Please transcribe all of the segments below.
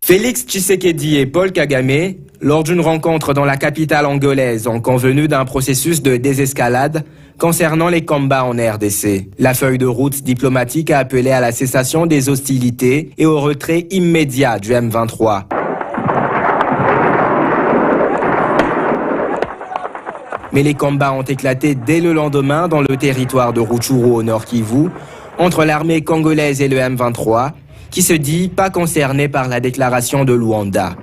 Félix Tshisekedi et Paul Kagame, lors d'une rencontre dans la capitale angolaise, ont convenu d'un processus de désescalade concernant les combats en RDC. La feuille de route diplomatique a appelé à la cessation des hostilités et au retrait immédiat du M23. Mais les combats ont éclaté dès le lendemain dans le territoire de Rutshuru au Nord Kivu, entre l'armée congolaise et le M23, qui se dit pas concerné par la déclaration de Luanda.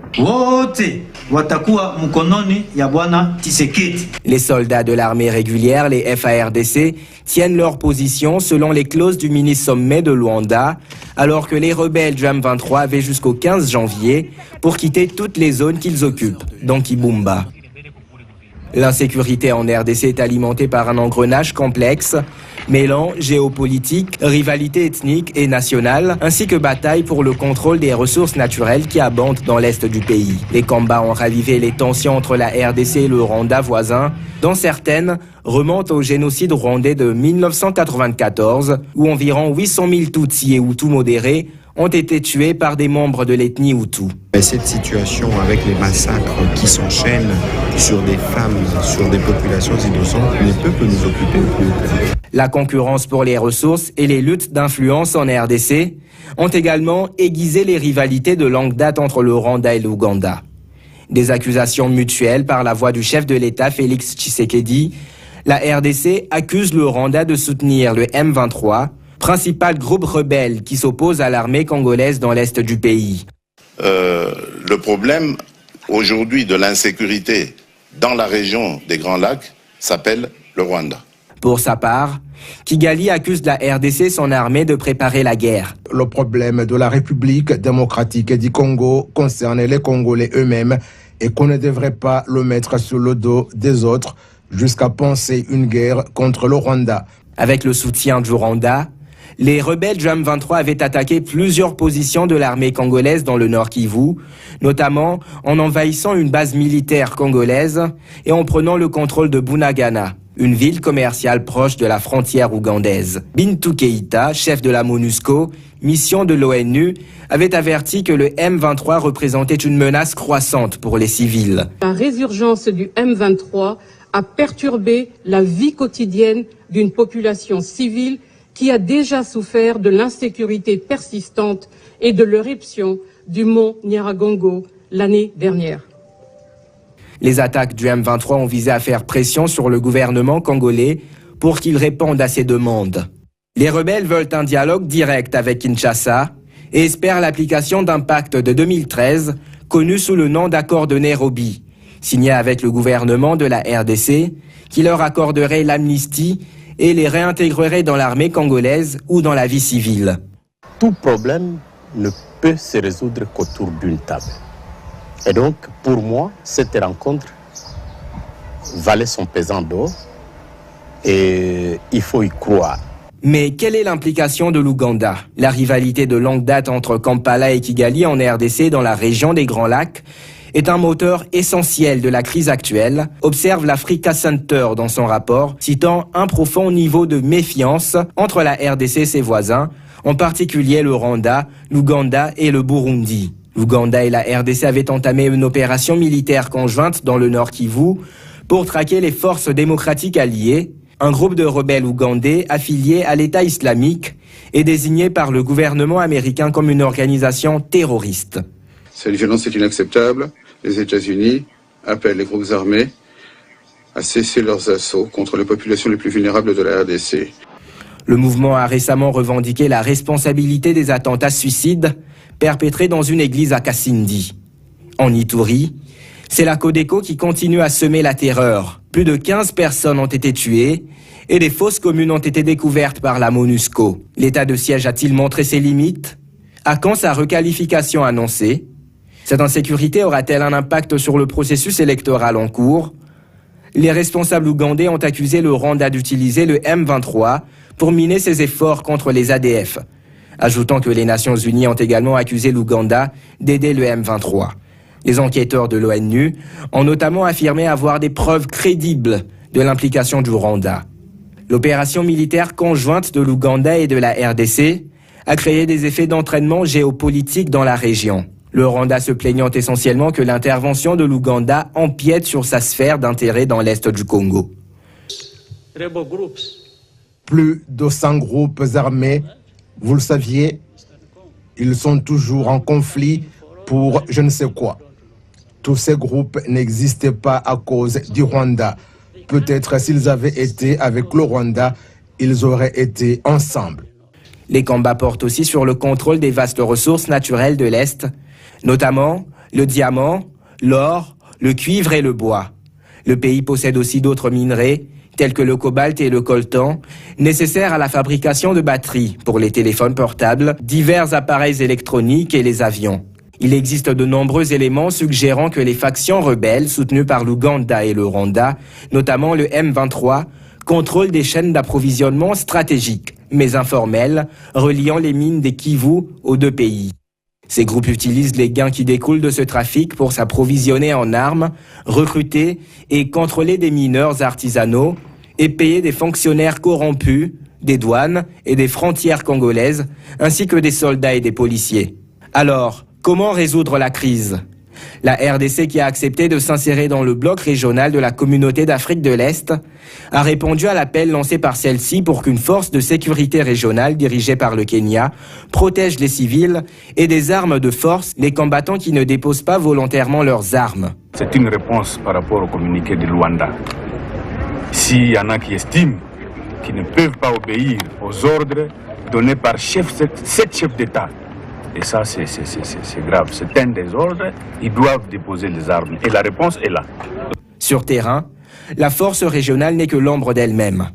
Les soldats de l'armée régulière, les FARDC, tiennent leur position selon les clauses du mini-sommet de Luanda, alors que les rebelles du M23 avaient jusqu'au 15 janvier pour quitter toutes les zones qu'ils occupent, dont Kibumba. L'insécurité en RDC est alimentée par un engrenage complexe, mêlant géopolitique, rivalité ethnique et nationale, ainsi que bataille pour le contrôle des ressources naturelles qui abondent dans l'est du pays. Les combats ont ravivé les tensions entre la RDC et le Rwanda voisin, dont certaines remontent au génocide rwandais de 1994, où environ 800 000 Tutsis et Hutus modérés ont été tués par des membres de l'ethnie Hutu. Cette situation avec les massacres qui s'enchaînent sur des femmes, sur des populations innocentes, ne peut que nous occuper au plus haut point. La concurrence pour les ressources et les luttes d'influence en RDC ont également aiguisé les rivalités de longue date entre le Rwanda et l'Ouganda. Des accusations mutuelles par la voix du chef de l'État Félix Tshisekedi, la RDC accuse le Rwanda de soutenir le M23, principal groupe rebelle qui s'oppose à l'armée congolaise dans l'est du pays. Le problème aujourd'hui de l'insécurité dans la région des Grands Lacs s'appelle le Rwanda. Pour sa part, Kigali accuse la RDC, son armée, de préparer la guerre. Le problème de la République démocratique du Congo concerne les Congolais eux-mêmes et qu'on ne devrait pas le mettre sur le dos des autres jusqu'à penser une guerre contre le Rwanda. Avec le soutien du Rwanda, les rebelles du M23 avaient attaqué plusieurs positions de l'armée congolaise dans le Nord Kivu, notamment en envahissant une base militaire congolaise et en prenant le contrôle de Bunagana, une ville commerciale proche de la frontière ougandaise. Bintou Keïta, chef de la MONUSCO, mission de l'ONU, avait averti que le M23 représentait une menace croissante pour les civils. La résurgence du M23 a perturbé la vie quotidienne d'une population civile qui a déjà souffert de l'insécurité persistante et de l'éruption du mont Nyiragongo l'année dernière. Les attaques du M23 ont visé à faire pression sur le gouvernement congolais pour qu'il réponde à ces demandes. Les rebelles veulent un dialogue direct avec Kinshasa et espèrent l'application d'un pacte de 2013 connu sous le nom d'accord de Nairobi, signé avec le gouvernement de la RDC, qui leur accorderait l'amnistie et les réintégrerait dans l'armée congolaise ou dans la vie civile. Tout problème ne peut se résoudre qu'autour d'une table. Et donc, pour moi, cette rencontre valait son pesant d'or et il faut y croire. Mais quelle est l'implication de l'Ouganda? La rivalité de longue date entre Kampala et Kigali en RDC dans la région des Grands Lacs est un moteur essentiel de la crise actuelle, observe l'Africa Center dans son rapport, citant un profond niveau de méfiance entre la RDC et ses voisins, en particulier le Rwanda, l'Ouganda et le Burundi. L'Ouganda et la RDC avaient entamé une opération militaire conjointe dans le Nord Kivu pour traquer les forces démocratiques alliées, un groupe de rebelles ougandais affiliés à l'État islamique et désigné par le gouvernement américain comme une organisation terroriste. Cette violence est inacceptable. Les États-Unis appellent les groupes armés à cesser leurs assauts contre les populations les plus vulnérables de la RDC. Le mouvement a récemment revendiqué la responsabilité des attentats suicides perpétrés dans une église à Kasindi. En Ituri, c'est la Codeco qui continue à semer la terreur. Plus de 15 personnes ont été tuées et des fosses communes ont été découvertes par la MONUSCO. L'état de siège a-t-il montré ses limites? À quand sa requalification annoncée? Cette insécurité aura-t-elle un impact sur le processus électoral en cours? Les responsables ougandais ont accusé le Rwanda d'utiliser le M23 pour miner ses efforts contre les ADF, ajoutant que les Nations Unies ont également accusé l'Ouganda d'aider le M23. Les enquêteurs de l'ONU ont notamment affirmé avoir des preuves crédibles de l'implication du Rwanda. L'opération militaire conjointe de l'Ouganda et de la RDC a créé des effets d'entraînement géopolitique dans la région. Le Rwanda se plaignant essentiellement que l'intervention de l'Ouganda empiète sur sa sphère d'intérêt dans l'est du Congo. Plus de 100 groupes armés, vous le saviez, ils sont toujours en conflit pour je ne sais quoi. Tous ces groupes n'existaient pas à cause du Rwanda. Peut-être s'ils avaient été avec le Rwanda, ils auraient été ensemble. Les combats portent aussi sur le contrôle des vastes ressources naturelles de l'Est, notamment le diamant, l'or, le cuivre et le bois. Le pays possède aussi d'autres minerais, tels que le cobalt et le coltan, nécessaires à la fabrication de batteries pour les téléphones portables, divers appareils électroniques et les avions. Il existe de nombreux éléments suggérant que les factions rebelles soutenues par l'Ouganda et le Rwanda, notamment le M23, contrôlent des chaînes d'approvisionnement stratégiques, mais informelles, reliant les mines des Kivu aux deux pays. Ces groupes utilisent les gains qui découlent de ce trafic pour s'approvisionner en armes, recruter et contrôler des mineurs artisanaux et payer des fonctionnaires corrompus, des douanes et des frontières congolaises, ainsi que des soldats et des policiers. Alors, comment résoudre la crise ? La RDC, qui a accepté de s'insérer dans le bloc régional de la communauté d'Afrique de l'Est, a répondu à l'appel lancé par celle-ci pour qu'une force de sécurité régionale dirigée par le Kenya protège les civils et des armes de force les combattants qui ne déposent pas volontairement leurs armes. C'est une réponse par rapport au communiqué de Luanda. S'il y en a qui estiment qu'ils ne peuvent pas obéir aux ordres donnés par sept chefs d'État, et ça, c'est grave. C'est un désordre. Ils doivent déposer les armes. Et la réponse est là. Sur terrain, la force régionale n'est que l'ombre d'elle-même.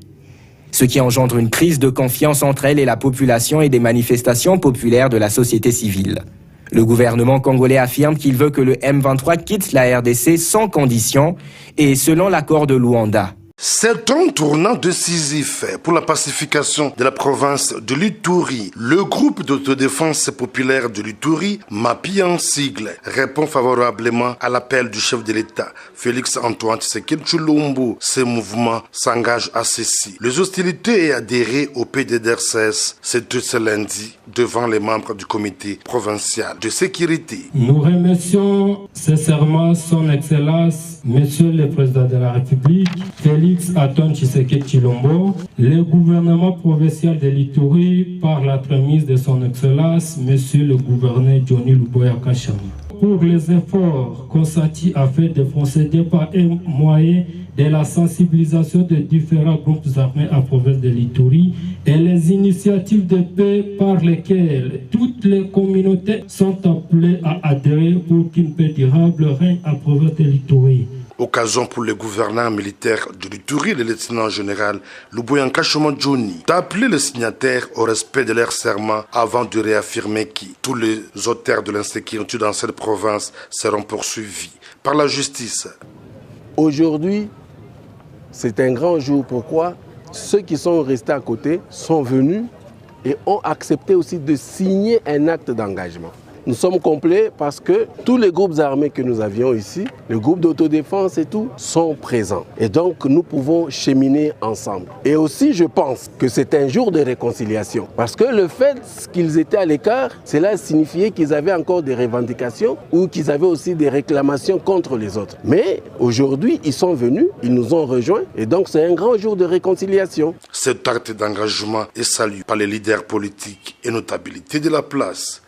Ce qui engendre une crise de confiance entre elle et la population et des manifestations populaires de la société civile. Le gouvernement congolais affirme qu'il veut que le M23 quitte la RDC sans condition et selon l'accord de Luanda. C'est un tournant décisif pour la pacification de la province de l'Ituri. Le groupe d'autodéfense populaire de l'Ituri, MAPI en sigle, répond favorablement à l'appel du chef de l'État, Félix Antoine Tshisekedi Tshilombo. Ces mouvements s'engagent à ceci. Les hostilités et adhérer au PDDRCS, c'est ce lundi devant les membres du comité provincial de sécurité. Nous remercions sincèrement son Excellence, Monsieur le Président de la République, Félix Antoine Tshisekedi Tshilombo, le gouvernement provincial de l'Ituri par l'entremise de son Excellence, Monsieur le gouverneur Johnny Luboya Kashama, pour les efforts consentis afin de procéder par un moyen de la sensibilisation de différents groupes armés à la province de l'Ituri et les initiatives de paix par lesquelles toutes les communautés sont appelées à adhérer pour qu'une paix durable règne à la province de l'Ituri. Occasion pour le gouverneur militaire de l'Ituri, le lieutenant-général Luboya Kashama Johnny, d'appeler les signataires au respect de leur serment avant de réaffirmer que tous les auteurs de l'insécurité dans cette province seront poursuivis par la justice. Aujourd'hui, c'est un grand jour. Pourquoi? Ceux qui sont restés à côté sont venus et ont accepté aussi de signer un acte d'engagement. Nous sommes complets parce que tous les groupes armés que nous avions ici, les groupes d'autodéfense et tout, sont présents. Et donc, nous pouvons cheminer ensemble. Et aussi, je pense que c'est un jour de réconciliation. Parce que le fait qu'ils étaient à l'écart, cela signifiait qu'ils avaient encore des revendications ou qu'ils avaient aussi des réclamations contre les autres. Mais aujourd'hui, ils sont venus, ils nous ont rejoints. Et donc, c'est un grand jour de réconciliation. Cet acte d'engagement est salué par les leaders politiques et notabilités de la place.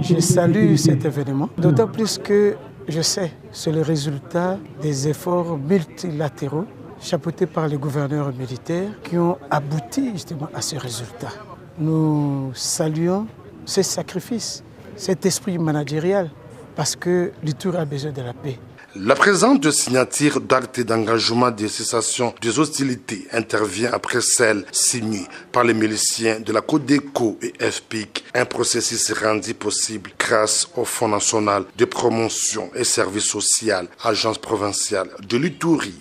Je salue cet événement, d'autant plus que je sais que c'est le résultat des efforts multilatéraux chapeautés par les gouverneurs militaires qui ont abouti justement à ce résultat. Nous saluons ces sacrifices, cet esprit managérial, parce que l'Ituri a besoin de la paix. La présence de signatures d'actes d'engagement de cessation des hostilités intervient après celle signée par les miliciens de la Codeco et FPIC. Un processus rendu possible grâce au Fonds national de promotion et services sociaux, agence provinciale de l'Ituri.